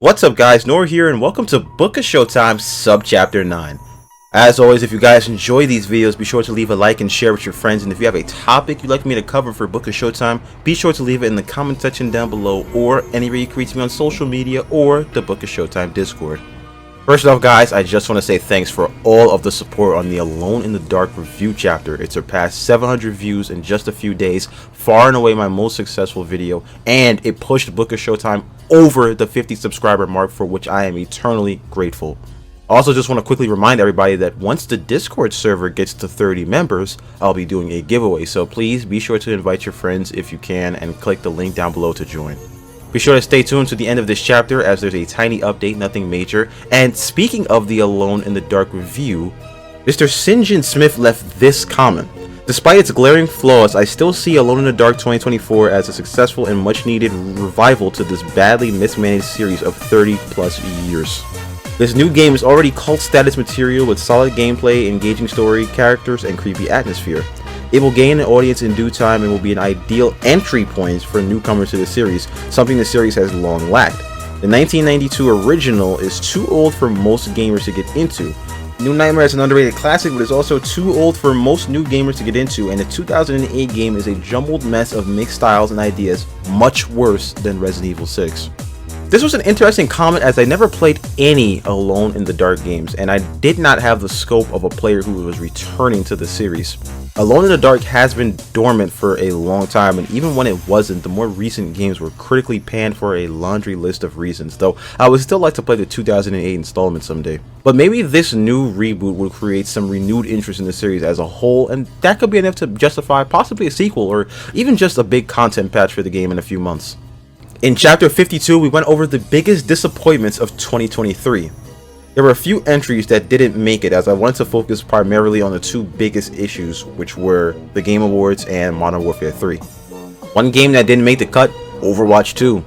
What's up guys, Nor here and welcome to Book of Showtime Sub-Chapter 9. As always, if you guys enjoy these videos, be sure to leave a like and share with your friends, and if you have a topic you'd like me to cover for Book of Showtime, be sure to leave it in the comment section down below, or anywhere you can reach me on social media or the Book of Showtime Discord. First off guys, I just want to say thanks for all of the support on the Alone in the Dark review chapter. It surpassed 700 views in just a few days, far and away my most successful video, and it pushed Book of Showtime over the 50 subscriber mark, for which I am eternally grateful. Also, just want to quickly remind everybody that once the Discord server gets to 30 members, I'll be doing a giveaway, so please be sure to invite your friends if you can and click the link down below to join. Be sure to stay tuned to the end of this chapter as there's a tiny update, nothing major. And speaking of the Alone in the Dark review, Mr. Sinjin Smith left this comment. Despite its glaring flaws, I still see Alone in the Dark 2024 as a successful and much needed revival to this badly mismanaged series of 30 plus years. This new game is already cult status material with solid gameplay, engaging story, characters, and creepy atmosphere. It will gain an audience in due time and will be an ideal entry point for newcomers to the series, something the series has long lacked. The 1992 original is too old for most gamers to get into. New Nightmare is an underrated classic, but is also too old for most new gamers to get into, and the 2008 game is a jumbled mess of mixed styles and ideas, much worse than Resident Evil 6. This was an interesting comment as I never played any Alone in the Dark games, and I did not have the scope of a player who was returning to the series. Alone in the Dark has been dormant for a long time, and even when it wasn't, the more recent games were critically panned for a laundry list of reasons, though I would still like to play the 2008 installment someday. But maybe this new reboot will create some renewed interest in the series as a whole, and that could be enough to justify possibly a sequel or even just a big content patch for the game in a few months. In Chapter 52, we went over the biggest disappointments of 2023. There were a few entries that didn't make it, as I wanted to focus primarily on the two biggest issues, which were the Game Awards and Modern Warfare 3. One game that didn't make the cut, Overwatch 2.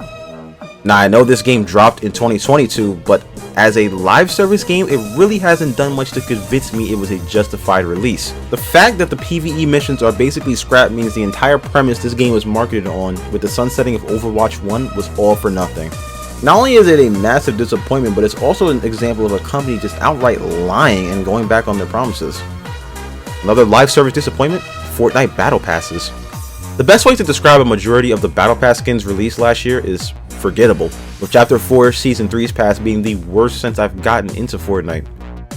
Now I know this game dropped in 2022, but as a live service game, it really hasn't done much to convince me it was a justified release. The fact that the PvE missions are basically scrapped means the entire premise this game was marketed on, with the sunsetting of Overwatch 1, was all for nothing. Not only is it a massive disappointment, but it's also an example of a company just outright lying and going back on their promises. Another live service disappointment? Fortnite Battle Passes. The best way to describe a majority of the Battle Pass skins released last year is forgettable, with Chapter 4 Season 3's pass being the worst since I've gotten into Fortnite.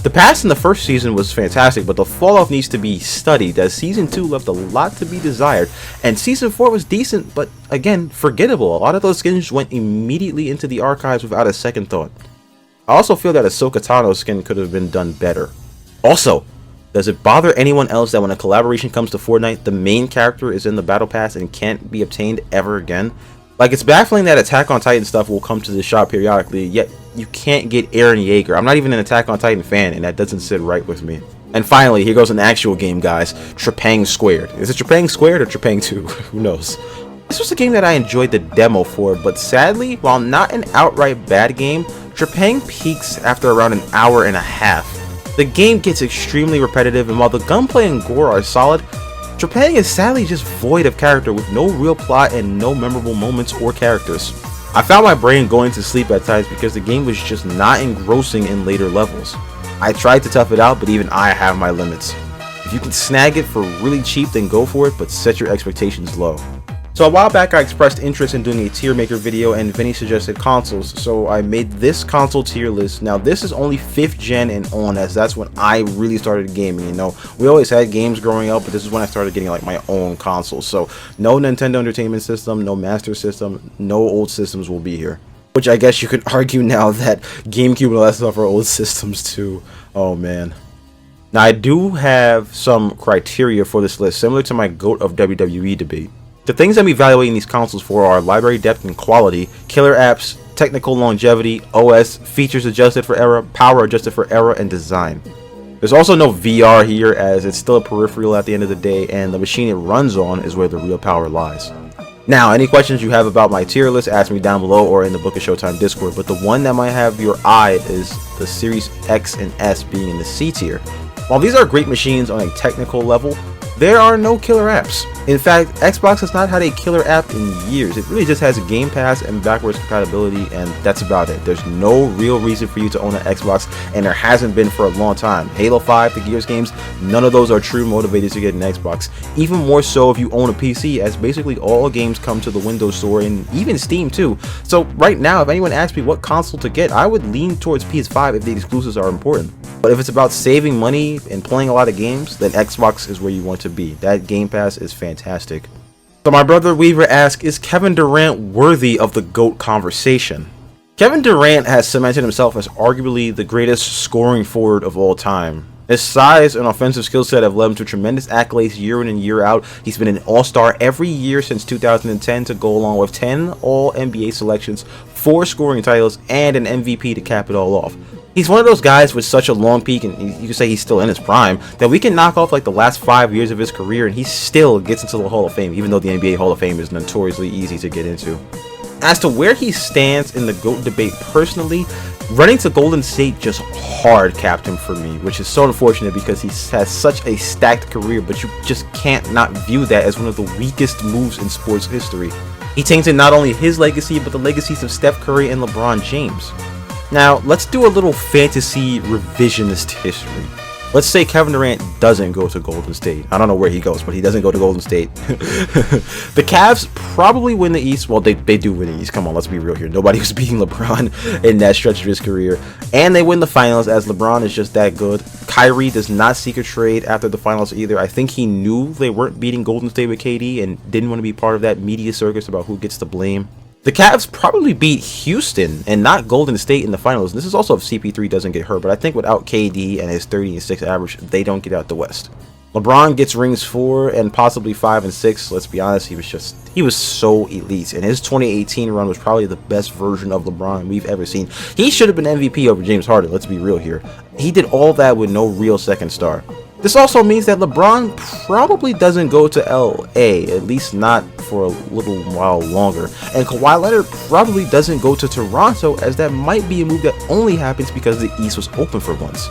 The pass in the first season was fantastic, but the falloff needs to be studied, as Season 2 left a lot to be desired, and Season 4 was decent, but again, forgettable. A lot of those skins went immediately into the archives without a second thought. I also feel that Ahsoka Tano's skin could have been done better. Also, does it bother anyone else that when a collaboration comes to Fortnite, the main character is in the Battle Pass and can't be obtained ever again? Like, it's baffling that Attack on Titan stuff will come to the shop periodically, yet you can't get Eren Yeager. I'm not even an Attack on Titan fan, and that doesn't sit right with me. And finally, here goes an actual game, guys. Trepang Squared. Is it Trepang Squared or Trepang 2? Who knows? This was a game that I enjoyed the demo for, but sadly, while not an outright bad game, Trepang peaks after around an hour and a half. The game gets extremely repetitive, and while the gunplay and gore are solid, Trepang is sadly just void of character, with no real plot and no memorable moments or characters. I found my brain going to sleep at times because the game was just not engrossing in later levels. I tried to tough it out, but even I have my limits. If you can snag it for really cheap, then go for it, but set your expectations low. So a while back I expressed interest in doing a tier maker video, and Vinny suggested consoles, so I made this console tier list. Now this is only 5th gen and on, as that's when I really started gaming. You know, we always had games growing up, but this is when I started getting like my own console. So no Nintendo Entertainment System, no Master System, no old systems will be here. Which I guess you could argue now that GameCube and all that stuff are old systems too. Oh man. Now I do have some criteria for this list, similar to my GOAT of WWE debate. The things I'm evaluating these consoles for are library depth and quality, killer apps, technical longevity, OS, features adjusted for era, power adjusted for era, and design. There's also no VR here, as it's still a peripheral at the end of the day, and the machine it runs on is where the real power lies. Now, any questions you have about my tier list, ask me down below or in the Book of Showtime Discord, but the one that might have your eye is the Series X and S being in the C tier. While these are great machines on a technical level, there are no killer apps. In fact, Xbox has not had a killer app in years. It really just has a Game Pass and backwards compatibility, and that's about it. There's no real reason for you to own an Xbox, and there hasn't been for a long time. Halo 5, the Gears games, none of those are true motivators to get an Xbox. Even more so if you own a PC, as basically all games come to the Windows Store, and even Steam too. So right now, if anyone asks me what console to get, I would lean towards PS5 if the exclusives are important. But if it's about saving money and playing a lot of games, then Xbox is where you want to be. That Game Pass is fantastic. So my brother Weaver asks, is Kevin Durant worthy of the GOAT conversation? Kevin Durant has cemented himself as arguably the greatest scoring forward of all time. His size and offensive skill set have led him to tremendous accolades year in and year out. He's been an all-star every year since 2010 to go along with 10 All-NBA selections, 4 scoring titles, and an MVP to cap it all off. He's one of those guys with such a long peak, and you can say he's still in his prime, that we can knock off like the last 5 years of his career and he still gets into the Hall of Fame, even though the NBA Hall of Fame is notoriously easy to get into. As to where he stands in the GOAT debate personally, running to Golden State just hard capped him for me, which is so unfortunate because he has such a stacked career, but you just can't not view that as one of the weakest moves in sports history. He tainted not only his legacy, but the legacies of Steph Curry and LeBron James. Now, let's do a little fantasy revisionist history. Let's say Kevin Durant doesn't go to Golden State. I don't know where he goes, but he doesn't go to Golden State. The Cavs probably win the East. Well, they do win the East. Come on, let's be real here. Nobody was beating LeBron in that stretch of his career. And they win the finals, as LeBron is just that good. Kyrie does not seek a trade after the finals either. I think he knew they weren't beating Golden State with KD and didn't want to be part of that media circus about who gets the blame. The Cavs probably beat Houston and not Golden State in the finals. This is also if CP3 doesn't get hurt, but I think without KD and his 30 and 6 average, they don't get out the West. LeBron gets rings 4 and possibly 5 and 6. Let's be honest, he was so elite, and his 2018 run was probably the best version of LeBron we've ever seen. He should have been MVP over James Harden, let's be real here. He did all that with no real second star. This also means that LeBron probably doesn't go to LA, at least not for a little while longer. And Kawhi Leonard probably doesn't go to Toronto, as that might be a move that only happens because the East was open for once.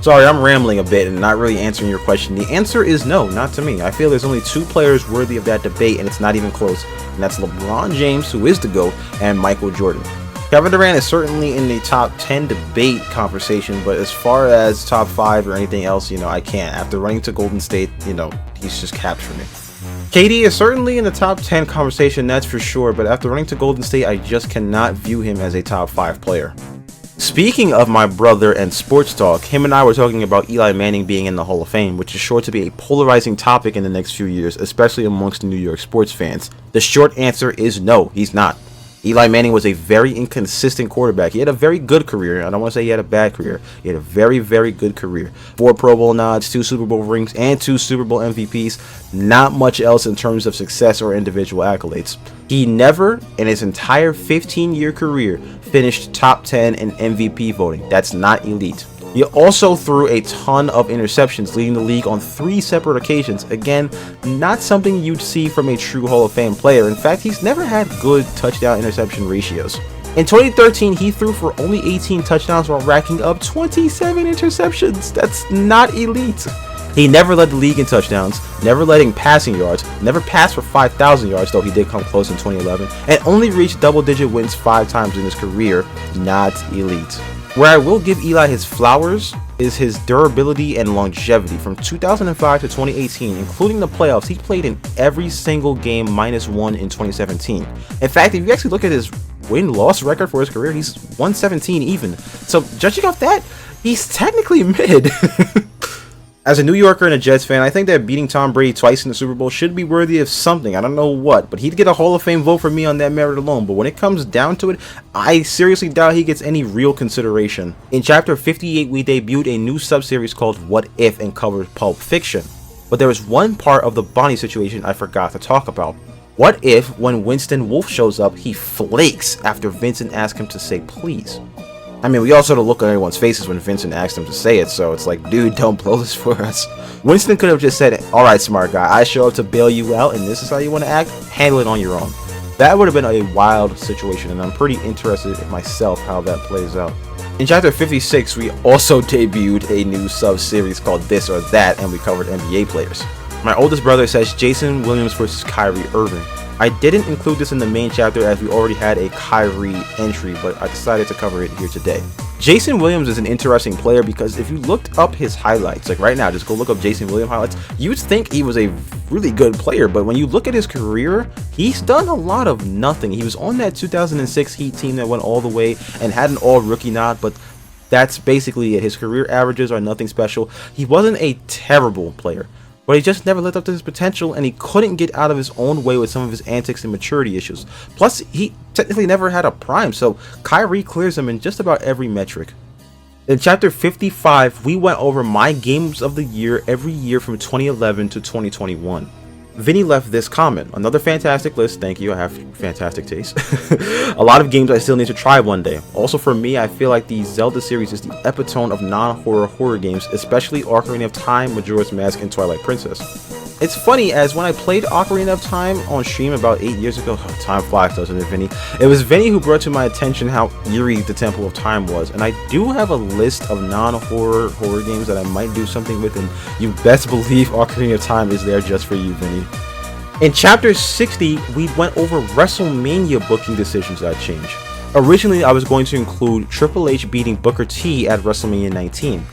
Sorry, I'm rambling a bit and not really answering your question. The answer is no, not to me. I feel there's only 2 players worthy of that debate, and it's not even close. And that's LeBron James, who is the GOAT, and Michael Jordan. Kevin Durant is certainly in the top 10 debate conversation, but as far as top 5 or anything else, I can't. After running to Golden State, he's just capped for me. KD is certainly in the top 10 conversation, that's for sure, but after running to Golden State, I just cannot view him as a top 5 player. Speaking of my brother and sports talk, him and I were talking about Eli Manning being in the Hall of Fame, which is sure to be a polarizing topic in the next few years, especially amongst New York sports fans. The short answer is no, he's not. Eli Manning was a very inconsistent quarterback. He had a very good career. I don't want to say he had a bad career. He had a very, very good career. 4 Pro Bowl nods, 2 Super Bowl rings, and 2 Super Bowl MVPs. Not much else in terms of success or individual accolades. He never, in his entire 15-year career, finished top 10 in MVP voting. That's not elite. He also threw a ton of interceptions, leading the league on 3 separate occasions. Again, not something you'd see from a true Hall of Fame player. In fact, he's never had good touchdown-interception ratios. In 2013, he threw for only 18 touchdowns while racking up 27 interceptions. That's not elite. He never led the league in touchdowns, never led in passing yards, never passed for 5,000 yards, though he did come close in 2011, and only reached double-digit wins 5 times in his career. Not elite. Where I will give Eli his flowers is his durability and longevity. From 2005 to 2018, including the playoffs, he played in every single game -1 in 2017. In fact, if you actually look at his win-loss record for his career, he's 117 even. So judging off that, he's technically mid. As a New Yorker and a Jets fan, I think that beating Tom Brady twice in the Super Bowl should be worthy of something. I don't know what, but he'd get a Hall of Fame vote for me on that merit alone. But when it comes down to it, I seriously doubt he gets any real consideration. In Chapter 58, we debuted a new sub-series called What If and covered Pulp Fiction. But there was one part of the Bonnie situation I forgot to talk about. What if, when Winston Wolfe shows up, he flakes after Vincent asks him to say please? I mean, we all sort of look on everyone's faces when Vincent asked him to say it, so it's like, dude, don't blow this for us. Winston could have just said, alright, smart guy, I show up to bail you out, and this is how you want to act? Handle it on your own. That would have been a wild situation, and I'm pretty interested in myself how that plays out. In Chapter 56, we also debuted a new sub-series called This or That, and we covered NBA players. My oldest brother says Jason Williams versus Kyrie Irving. I didn't include this in the main chapter as we already had a Kyrie entry, but I decided to cover it here today. Jason Williams is an interesting player because if you looked up his highlights, like right now, just go look up Jason Williams highlights, you'd think he was a really good player, but when you look at his career, he's done a lot of nothing. He was on that 2006 Heat team that went all the way and had an all-rookie nod, but that's basically it. His career averages are nothing special. He wasn't a terrible player, but he just never lived up to his potential, and he couldn't get out of his own way with some of his antics and maturity issues. Plus, he technically never had a prime, so Kyrie clears him in just about every metric. In chapter 55, we went over my games of the year every year from 2011 to 2021. Vinny left this comment: another fantastic list, thank you, I have fantastic taste. A lot of games I still need to try one day. Also for me, I feel like the Zelda series is the epitome of non-horror horror games, especially Ocarina of Time, Majora's Mask, and Twilight Princess. It's funny, as when I played Ocarina of Time on stream about 8 years ago, time flies, doesn't it, Vinny? It was Vinny who brought to my attention how eerie the Temple of Time was, and I do have a list of non-horror horror games that I might do something with, and you best believe Ocarina of Time is there just for you, Vinny. In chapter 60, we went over WrestleMania booking decisions that changed. Originally, I was going to include Triple H beating Booker T at WrestleMania 19.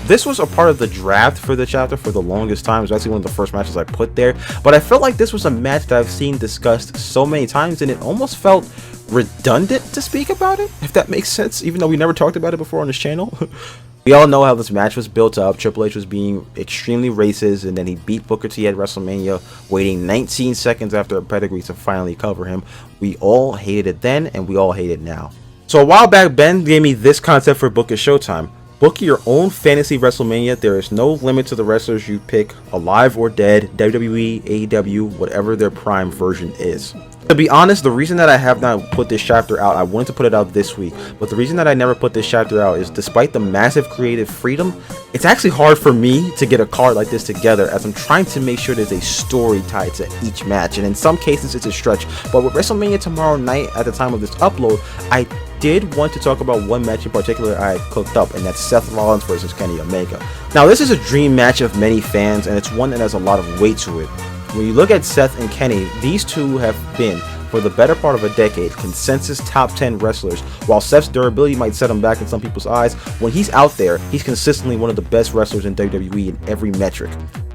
This was a part of the draft for the chapter for the longest time. It was actually one of the first matches I put there, but I felt like this was a match that I've seen discussed so many times, and it almost felt redundant to speak about it, if that makes sense, even though we never talked about it before on this channel. We all know how this match was built up. Triple H was being extremely racist, and then he beat Booker T at WrestleMania, waiting 19 seconds after a pedigree to finally cover him. We all hated it then, and we all hate it now. So a while back, Ben gave me this concept for Book of Showtime. Book your own fantasy WrestleMania. There is no limit to the wrestlers you pick, alive or dead, WWE, AEW, whatever their prime version is. To be honest, the reason that I have not put this chapter out, I wanted to put it out this week, but the reason that I never put this chapter out is despite the massive creative freedom, it's actually hard for me to get a card like this together, as I'm trying to make sure there's a story tied to each match, and in some cases it's a stretch. But with WrestleMania tomorrow night, at the time of this upload, I did want to talk about one match in particular I cooked up, and that's Seth Rollins versus Kenny Omega. Now, this is a dream match of many fans, and it's one that has a lot of weight to it. When you look at Seth and Kenny, these two have been, for the better part of a decade, consensus top 10 wrestlers. While Seth's durability might set him back in some people's eyes, when he's out there, he's consistently one of the best wrestlers in WWE in every metric.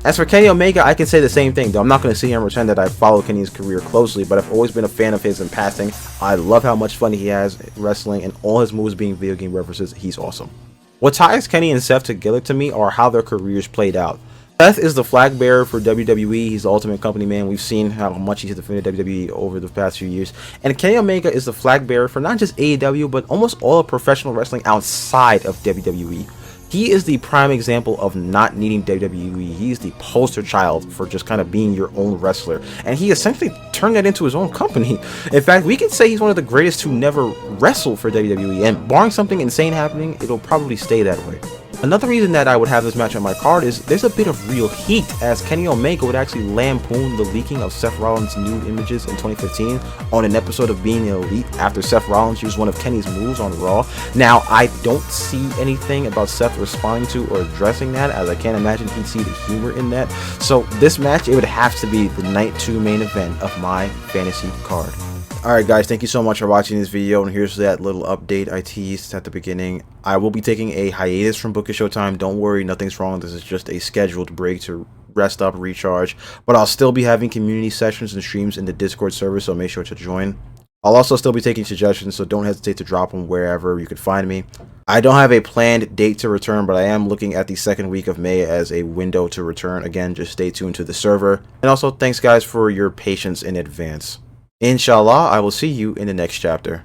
As for Kenny Omega, I can say the same thing, though I'm not going to sit here and pretend that I follow Kenny's career closely, but I've always been a fan of his in passing. I love how much fun he has wrestling, and all his moves being video game references. He's awesome. What ties Kenny and Seth together to me are how their careers played out. Seth is the flag bearer for WWE. He's the ultimate company man. We've seen how much he's defended WWE over the past few years. And Kenny Omega is the flag bearer for not just AEW, but almost all of professional wrestling outside of WWE. He is the prime example of not needing WWE. He's the poster child for just kind of being your own wrestler. And he essentially turned that into his own company. In fact, we can say he's one of the greatest to never wrestle for WWE. And barring something insane happening, it'll probably stay that way. Another reason that I would have this match on my card is there's a bit of real heat, as Kenny Omega would actually lampoon the leaking of Seth Rollins' nude images in 2015 on an episode of Being an Elite after Seth Rollins used one of Kenny's moves on Raw. Now, I don't see anything about Seth responding to or addressing that, as I can't imagine he'd see the humor in that. So this match, it would have to be the Night 2 main event of my fantasy card. Alright guys, thank you so much for watching this video, and here's that little update I teased at the beginning. I will be taking a hiatus from Book of Showtime. Don't worry, nothing's wrong. This is just a scheduled break to rest up, recharge. But I'll still be having community sessions and streams in the Discord server, so make sure to join. I'll also still be taking suggestions, so don't hesitate to drop them wherever you could find me. I don't have a planned date to return, but I am looking at the second week of May as a window to return. Again, just stay tuned to the server. And also, thanks guys for your patience in advance. Inshallah, I will see you in the next chapter.